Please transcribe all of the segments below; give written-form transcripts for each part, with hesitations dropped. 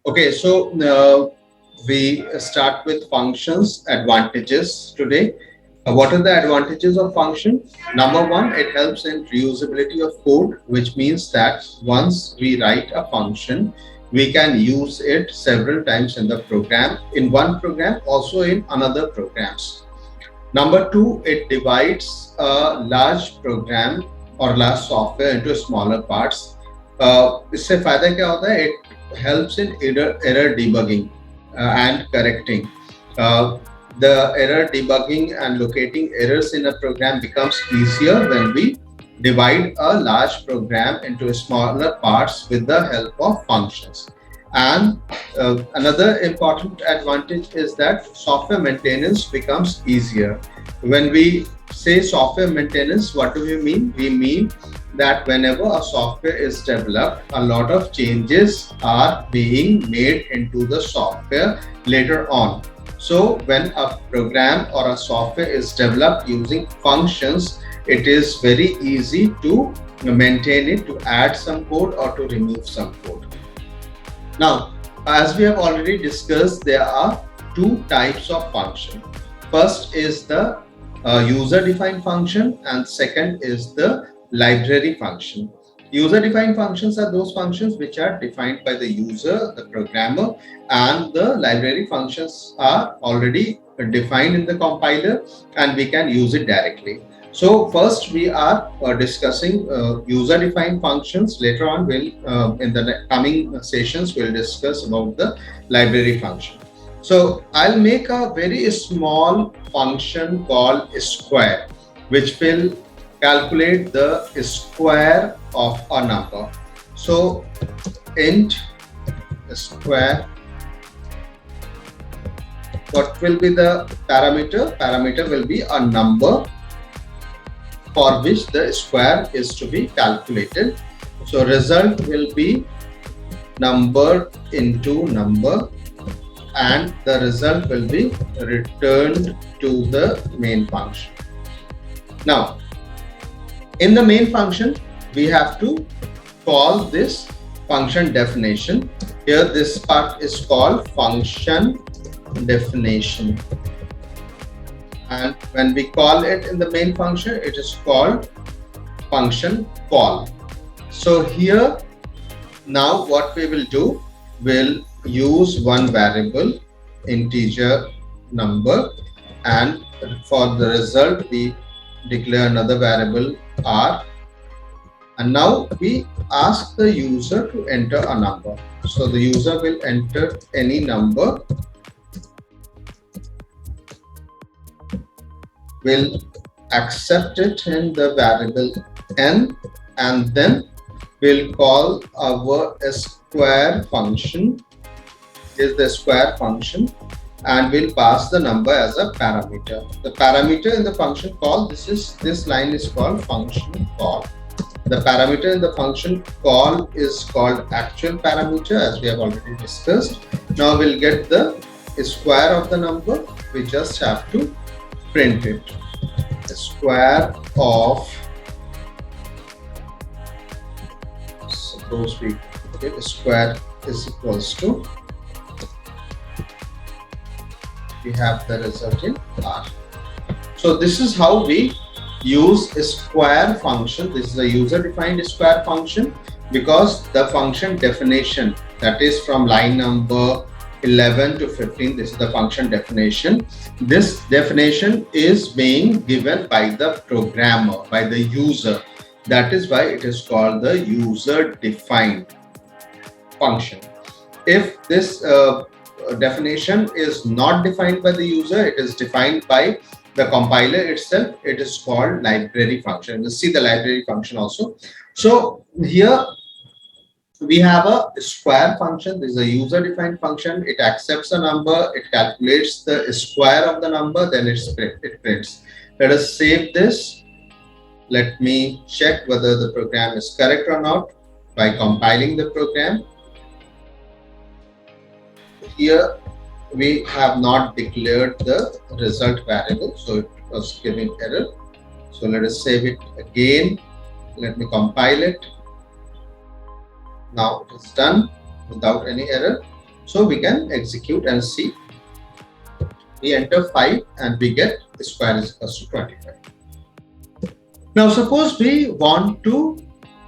Okay, so we start with functions advantages today. What are the advantages of function? Number one, it helps in reusability of code, which means that once we write a function, we can use it several times in the program, in one program, also in another programs. Number two, it divides a large program or large software into smaller parts. इससे फायदा क्या होता है? It helps in error debugging and correcting. Uh, the error debugging and locating errors in a program becomes easier when we divide a large program into smaller parts with the help of functions. And another important advantage is that software maintenance becomes easier. When we say software maintenance, what do we mean? We mean that whenever a software is developed, a lot of changes are being made into the software later on. So when a program or a software is developed using functions, it is very easy to maintain it, to add some code or to remove some code. Now, as we have already discussed, there are two types of function. First is the user-defined function, and second is the library function. User-defined functions are those functions which are defined by the user, the programmer, and the library functions are already defined in the compiler and we can use it directly. So first we are discussing user-defined functions. Later on, we'll in the coming sessions we'll discuss about the library function. So I'll make a very small function called square, which will calculate the square of a number. So int square. What will be the parameter? Parameter will be a number for which the square is to be calculated. So result will be number into number, and the result will be returned to the main function. Now, in the main function, we have to call this function definition. Here, this part is called function definition. And when we call it in the main function, it is called function call. So here, now what we will do, we'll use one variable, integer number, and for the result, we declare another variable r. And now we ask the user to enter a number. So the user will enter any number. Will accept it in the variable n, and then we'll call our square function, is the square function, and we'll pass the number as a parameter. The parameter in the function call, this line is called function call. The parameter in the function call is called actual parameter, as we have already discussed. Now we'll get the square of the number. We just have to print it. The square of, suppose we get the square is equals to, we have the result in r. So this is how we use a square function. This is a user defined square function, because the function definition, that is from line number 11 to 15, this is the function definition. This definition is being given by the programmer, by the user. That is why it is called the user defined function. If this definition is not defined by the user, it is defined by the compiler itself, it is called library function. We'll see the library function also. So here we have a square function. This is a user defined function. It accepts a number, it calculates the square of the number, then it prints. Let us save this. Let me check whether the program is correct or not by compiling the program. Here we have not declared the result variable, so it was giving error. So let us save it again. Let me compile it. Now it is done without any error. So we can execute and see. We enter 5 and we get square is equal to 25. Now suppose we want to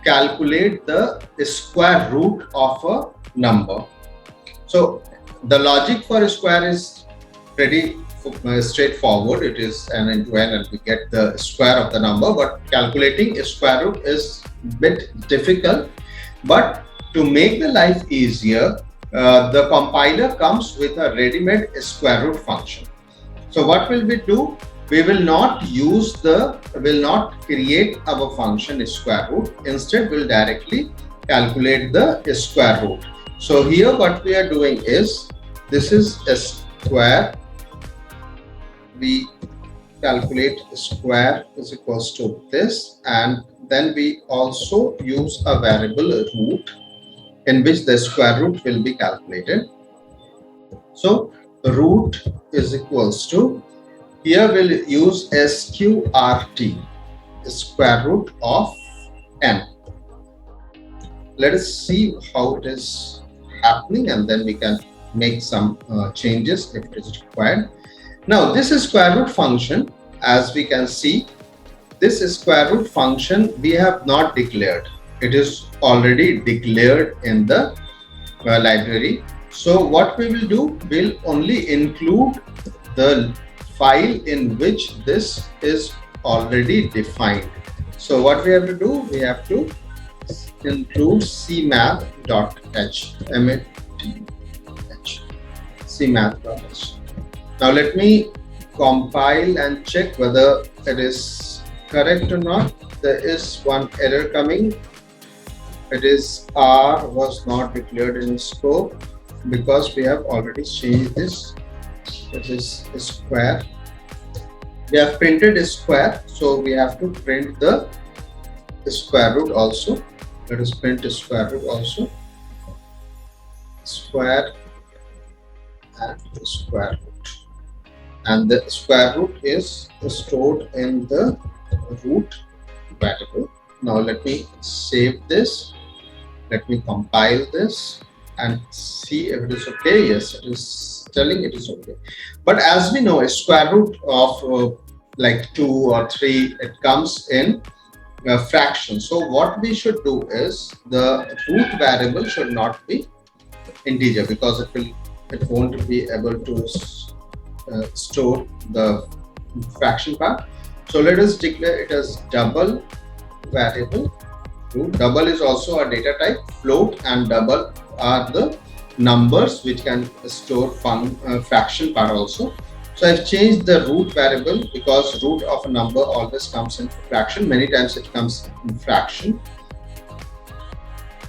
calculate the square root of a number. So the logic for a square is pretty straightforward. It is n into n and we get the square of the number, but calculating a square root is a bit difficult. But to make the life easier, the compiler comes with a ready-made square root function. So what will we do? We will not create our function square root. Instead, we'll directly calculate the square root. So here what we are doing is, this is a square. We calculate square is equals to this, and then we also use a variable root in which the square root will be calculated. So root is equals to, here we'll use sqrt, square root of n. Let us see how it is happening, and then we can make some changes if it is required. Now this is square root function. As we can see, this square root function we have not declared. It is already declared in the library. So what we will do, we'll only include the file in which this is already defined. So what we have to do, we have to include cmath.h, cmath.h. Now let me compile and check whether it is correct or not. There is one error coming. It is R was not declared in scope because we have already changed this. It is a square. We have printed a square, so we have to print the square root also. Let us print a square root also. Square and square root. And the square root is stored in the root variable. Now let me save this. Let me compile this and see if it is okay. Yes, it is telling it is okay. But as we know, a square root of like 2 or 3, it comes in a fraction. So what we should do is, the root variable should not be integer, because it won't be able to store the fraction part. So let us declare it as double variable. Double is also a data type. Float and double are the numbers which can store fraction part also. So I've changed the root variable because root of a number always comes in fraction. Many times it comes in fraction.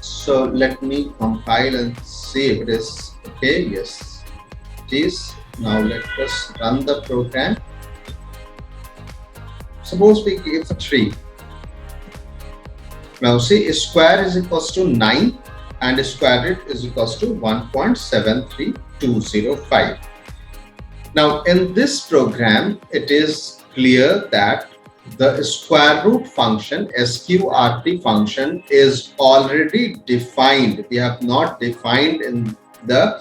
So let me compile and see if it is okay. Yes, it is. Now let us run the program. Suppose we give 3. Now see, square is equals to 9 and square root is equals to 1.73205. Now in this program, it is clear that the square root function, sqrt function, is already defined. We have not defined in the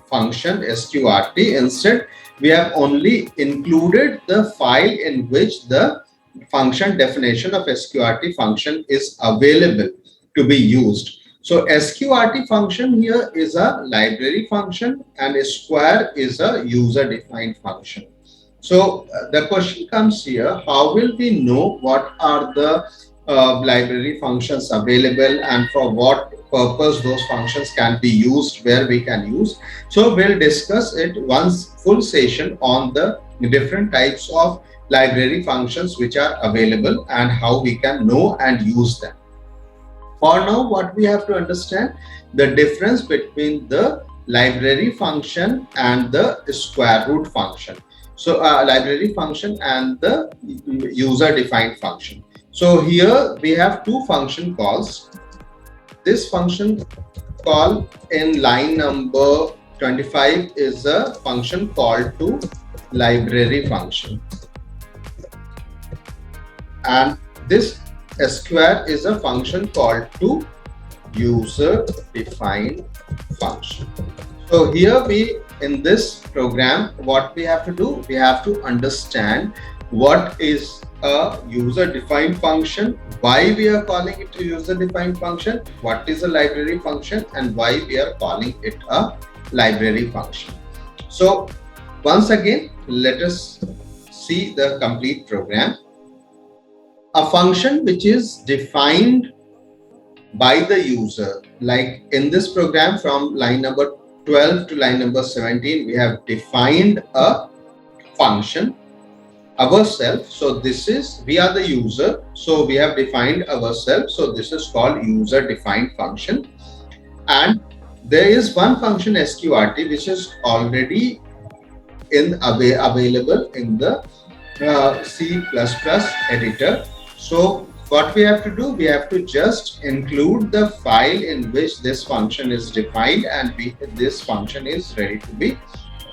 function sqrt. Instead, we have only included the file in which the function definition of sqrt function is available to be used. So sqrt function here is a library function and a square is a user defined function. So the question comes here, how will we know what are the library functions available and for what purpose those functions can be used, where we can use? So we'll discuss it once full session on the different types of library functions which are available and how we can know and use them. For now, what we have to understand, the difference between the library function and the square root function. So library function and the user defined function. So here we have two function calls. This function call in line number 25 is a function called to library function, and this square is a function called to user defined function. So here in this program, what we have to do, we have to understand what is a user defined function, why we are calling it a user defined function, what is a library function, and why we are calling it a library function. So once again, let us see the complete program. A function which is defined by the user, like in this program from line number 12 to line number 17, we have defined a function ourselves. So this is, we are the user, so we have defined ourselves, so this is called user defined function. And there is one function sqrt which is already available in the C++ editor. So what we have to do, we have to just include the file in which this function is defined, and this function is ready to be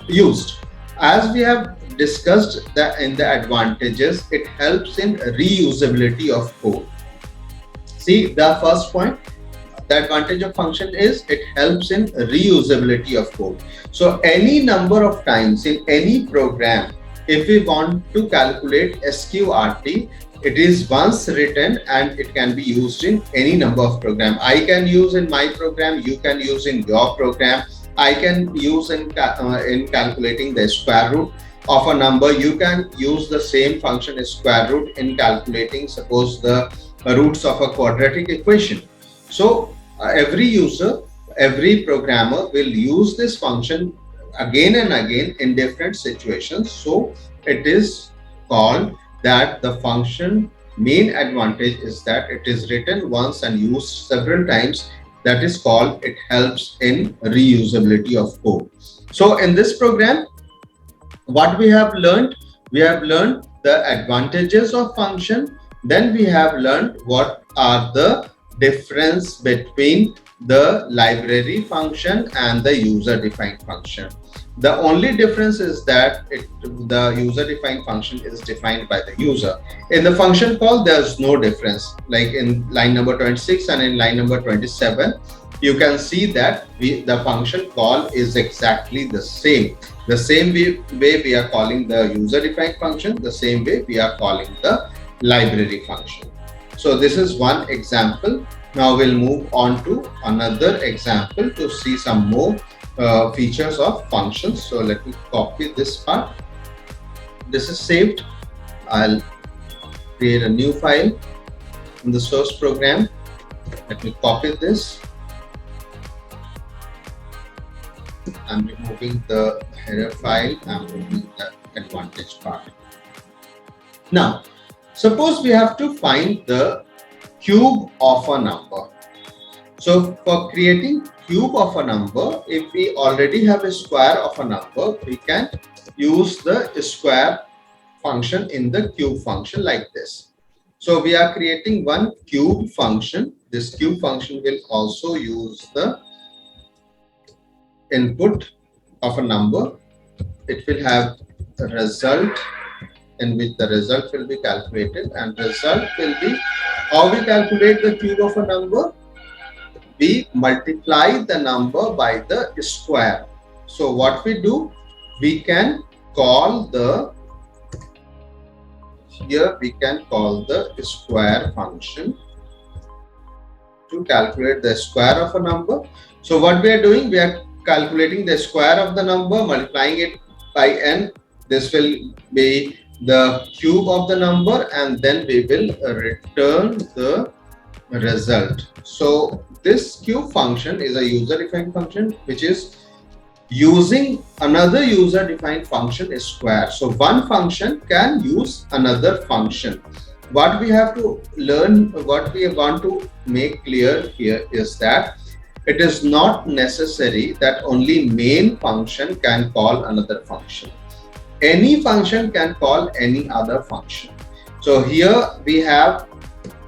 used. As we have discussed in the advantages, it helps in reusability of code. See, the first point, the advantage of function is it helps in reusability of code. So any number of times in any program, if we want to calculate sqrt, it is once written and it can be used in any number of program. I can use in my program, you can use in your program. I can use in calculating the square root of a number. You can use the same function square root in calculating, suppose, the roots of a quadratic equation. So every user, every programmer will use this function again and again in different situations. So it is called that the function main advantage is that it is written once and used several times. That is called, it helps in reusability of code. So in this program, what we have learned the advantages of function. Then we have learned what are the difference between the library function and the user defined function. The only difference is that the user defined function is defined by the user. In the function call, there's no difference. Like in line number 26 and in line number 27, you can see that the function call is exactly the same. The same way we are calling the user defined function, the same way we are calling the library function. So this is one example. Now we'll move on to another example to see some more features of functions. So let me copy this part. This is saved. I'll create a new file in the source program. Let me copy this. I'm removing the header file. I'm removing the advantage part. Now, suppose we have to find the cube of a number. So for creating cube of a number, if we already have a square of a number, we can use the square function in the cube function like this. So we are creating one cube function. This cube function will also use the input of a number. It will have a result in which the result will be calculated, and result will be how we calculate the cube of a number. We multiply the number by the square. So what we do, we can call the, here we can call the square function to calculate the square of a number. So what we are doing, we are calculating the square of the number, multiplying it by n. This will be the cube of the number, and then we will return the result. So this cube function is a user defined function which is using another user defined function square. So one function can use another function. What we have to learn, what we want to make clear here is that it is not necessary that only main function can call another function. Any function can call any other function. So here we have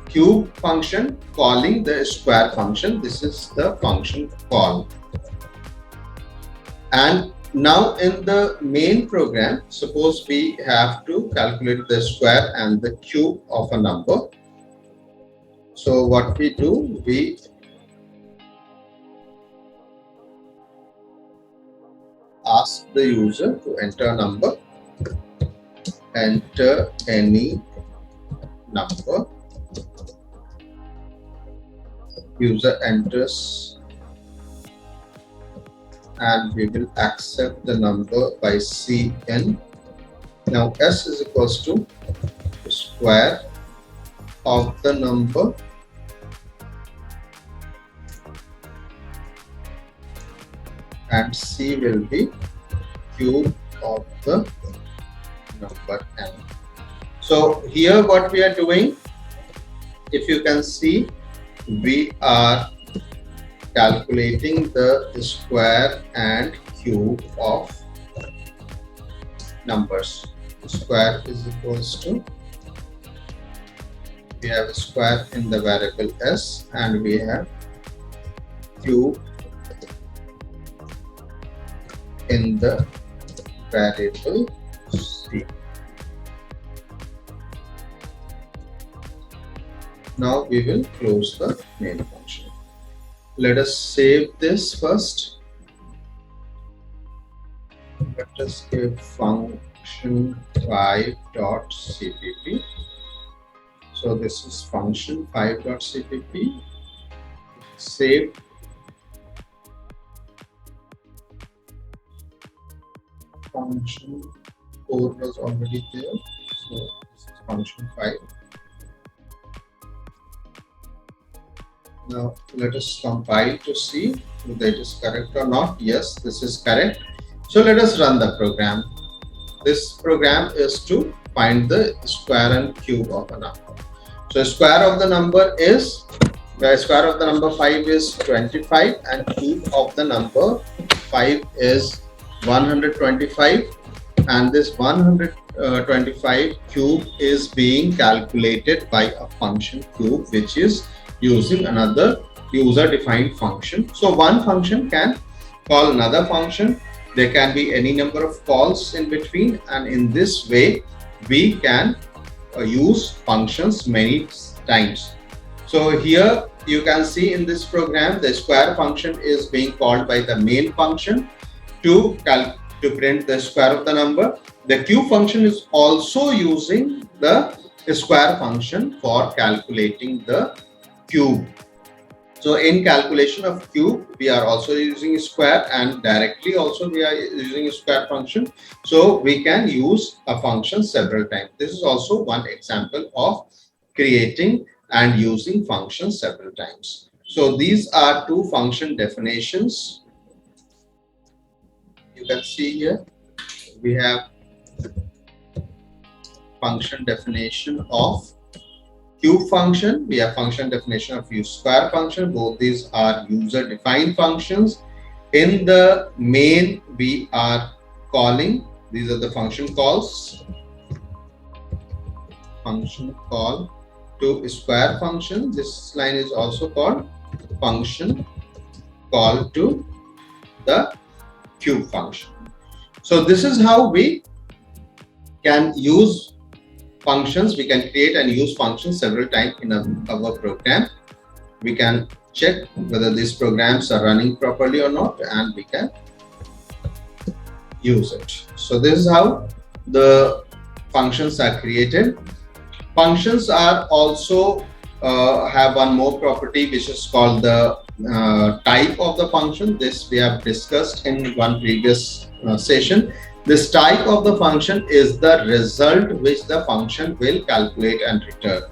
cube function calling the square function. This is the function call. And now in the main program, suppose we have to calculate the square and the cube of a number. So what we do, we the user to enter a number. Enter any number. User enters and we will accept the number by Cn. Now S is equals to square of the number and C will be cube of the number n. So here what we are doing, if you can see, we are calculating the square and cube of numbers. Square is equals to, we have a square in the variable S and we have cube in the variable C. Now we will close the main function. Let us save this first. Let us give function 5.cpp. So this is function 5.cpp. Save. Function 4 was already there. So this is function 5. Now let us compile to see whether it is correct or not. Yes, this is correct. So let us run the program. This program is to find the square and cube of a number. So square of the number is, the square of the number 5 is 25 and cube of the number 5 is 125, and this 125 cube is being calculated by a function cube which is using another user defined function. So one function can call another function. There can be any number of calls in between, and in this way we can use functions many times. So here you can see in this program the square function is being called by the main function to print the square of the number. The cube function is also using the square function for calculating the cube. So in calculation of cube, we are also using square, and directly also we are using a square function. So we can use a function several times. This is also one example of creating and using functions several times. So these are two function definitions. You can see here we have function definition of cube function, we have function definition of square function. Both these are user defined functions. In the main we are calling, these are the function calls. Function call to square function. This line is also called function call to the cube function. So this is how we can use functions. We can create and use functions several times in our program. We can check whether these programs are running properly or not, and we can use it. So this is how the functions are created. Functions are also have one more property which is called the type of the function. This we have discussed in one previous session. This type of the function is the result which the function will calculate and return.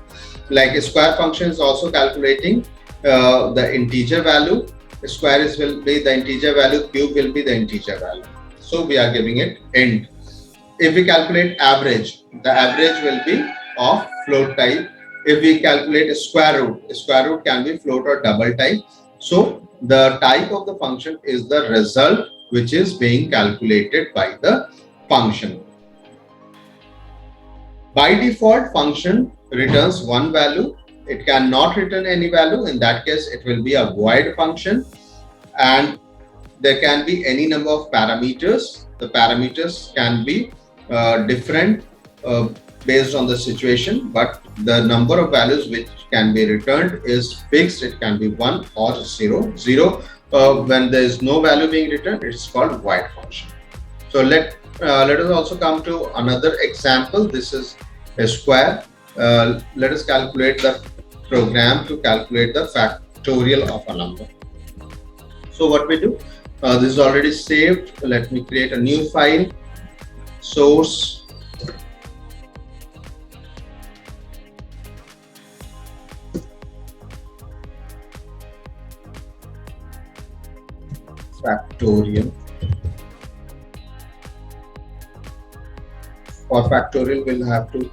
Like a square function is also calculating the integer value. Square will be the integer value, cube will be the integer value. So we are giving it int. If we calculate average, the average will be of float type. If we calculate a square root can be float or double type. So the type of the function is the result which is being calculated by the function. By default, function returns one value. It cannot return any value. In that case, it will be a void function, and there can be any number of parameters. The parameters can be different based on the situation, but the number of values which can be returned is fixed. It can be 1 or 0. When there is no value being returned, it's called void function. So let us also come to another example. This is a square. Let us calculate the program to calculate the factorial of a number. So what we do, this is already saved. Let me create a new file, source factorial. For factorial, we'll have to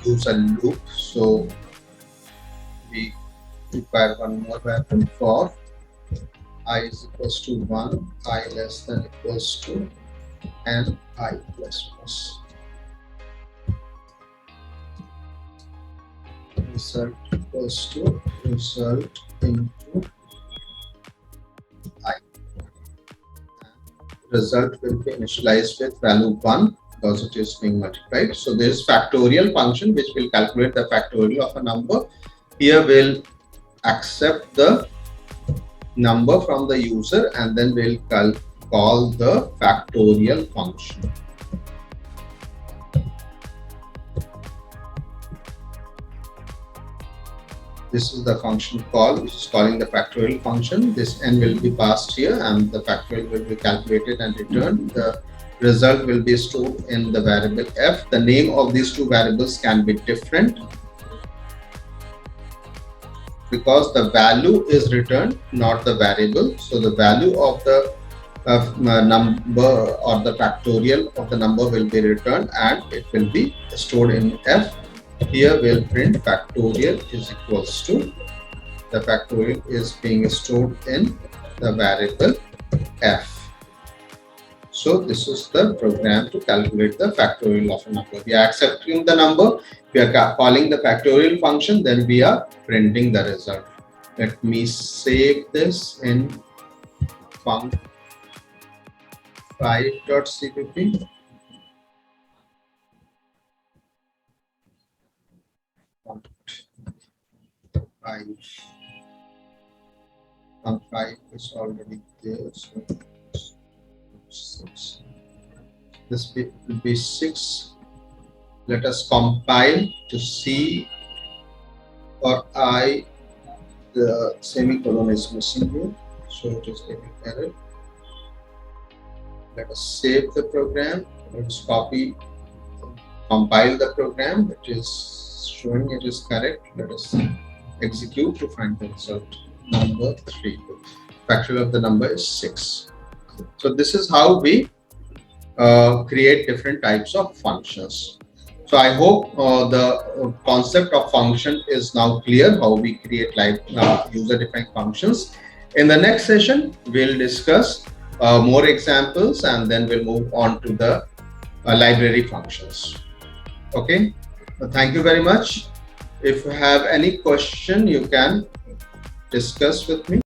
use a loop. So we require one more variable for I is equals to 1, I less than equals to, and I plus plus. Result equals to result into I. Result will be initialized with value 1 because it is being multiplied. So there is factorial function which will calculate the factorial of a number. Here we'll accept the number from the user and then we'll call the factorial function. This is the function call which is calling the factorial function. This n will be passed here and the factorial will be calculated and returned. The result will be stored in the variable f. The name of these two variables can be different because the value is returned, not the variable. So the value of the number or the factorial of the number will be returned and it will be stored in f. Here we'll print factorial is equals to, the factorial is being stored in the variable f. So this is the program to calculate the factorial of a number. We are accepting the number, we are calling the factorial function, then we are printing the result. Let me save this in func5.cpp. Func5 is already there, so 6. This will be 6. Let us compile to see for I the semicolon is missing here, so it is giving error. Let us save the program. Let us compile the program. It is showing it is correct. Let us execute to find the result. Number 3. Factorial of the number is 6. So this is how we create different types of functions. So I hope the concept of function is now clear, how we create user-defined functions. In the next session, we'll discuss more examples and then we'll move on to the library functions. Okay, thank you very much. If you have any question, you can discuss with me.